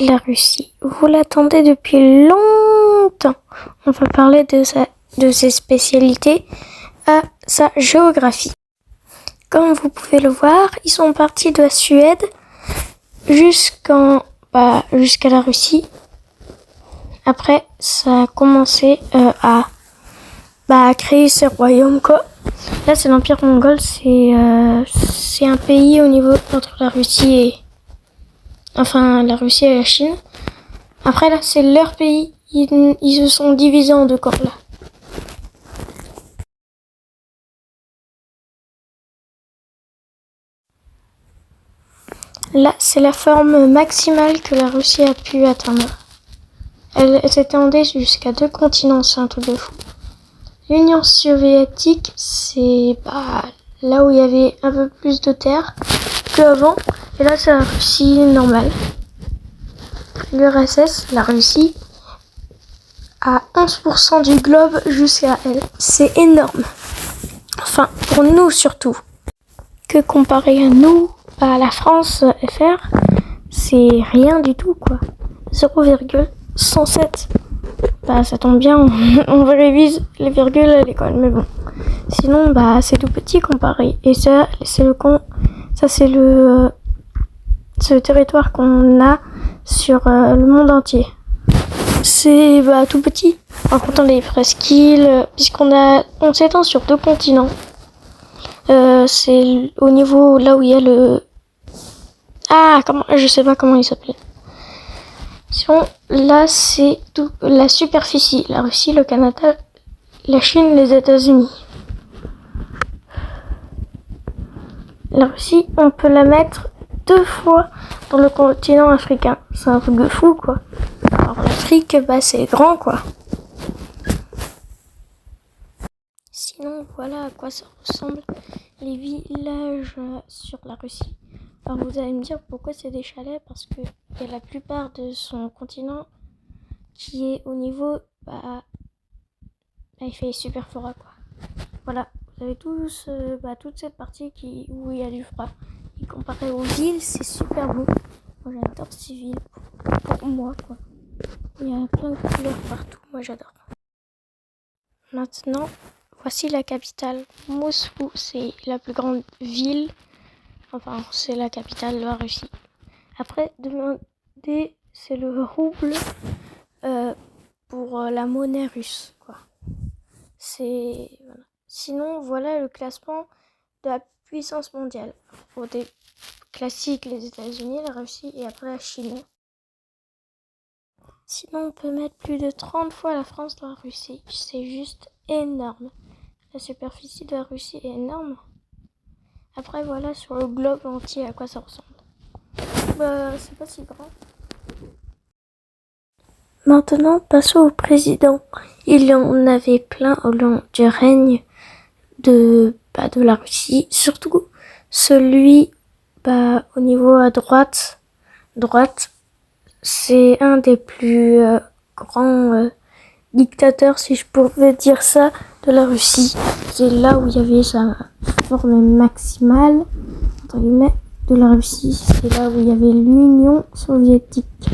La Russie, vous l'attendez depuis longtemps. On va parler de ses spécialités à sa géographie. Comme vous pouvez le voir, ils sont partis de la Suède jusqu'à la Russie. Après, ça a commencé à créer ce royaume, quoi. Là, c'est l'Empire mongol, c'est un pays au niveau entre la Russie et la Chine. Après, là, c'est leur pays. Ils se sont divisés en deux camps, là. Là, c'est la forme maximale que la Russie a pu atteindre. Elle s'étendait jusqu'à 2 continents, c'est un truc de fou. L'Union soviétique, c'est là où il y avait un peu plus de terre qu'avant. Et là, c'est la Russie normale. L'URSS, la Russie, a 11% du globe jusqu'à elle. C'est énorme. Enfin, pour nous surtout. Que comparé à nous, à la France FR, c'est rien du tout, quoi. 0,107. Ça tombe bien, on révise les virgules à l'école, mais bon. Sinon, c'est tout petit comparé. Et ça, c'est le territoire qu'on a sur le monde entier. C'est tout petit, en comptant les presqu'îles, puisqu'on s'étend sur 2 continents. C'est au niveau là où il y a le... je sais pas comment il s'appelle. Sinon, là, c'est tout la superficie. La Russie, le Canada, la Chine, les États-Unis. La Russie, on peut la mettre 2 fois dans le continent africain. C'est un truc de fou, quoi. Alors, l'Afrique, c'est grand, quoi. Sinon, voilà à quoi ça ressemble les villages sur la Russie. Alors, vous allez me dire pourquoi c'est des chalets, parce que il y a la plupart de son continent qui est au niveau, il fait super froid, quoi. Voilà, vous avez tous, toute cette partie où il y a du froid. Et comparé aux villes, c'est super beau. Moi, j'adore ces villes, pour moi, quoi. Il y a plein de couleurs partout, moi j'adore. Maintenant, voici la capitale. Moscou, c'est la plus grande ville. Enfin, c'est la capitale de la Russie. Après, demandez, c'est le rouble pour la monnaie russe, quoi. Voilà. Sinon, voilà le classement de la puissance mondiale. Pour des classiques, les États-Unis, la Russie et après la Chine. Sinon, on peut mettre plus de 30 fois la France dans la Russie. C'est juste énorme. La superficie de la Russie est énorme. Après, voilà sur le globe entier à quoi ça ressemble. C'est pas si grand. Maintenant, passons au président. Il y en avait plein au long du règne de la Russie. Surtout celui au niveau à droite. C'est un des plus grands dictateurs, si je pouvais dire ça, de la Russie. C'est là où il y avait sa forme maximale, entre guillemets, de la Russie. C'est là où il y avait l'Union soviétique.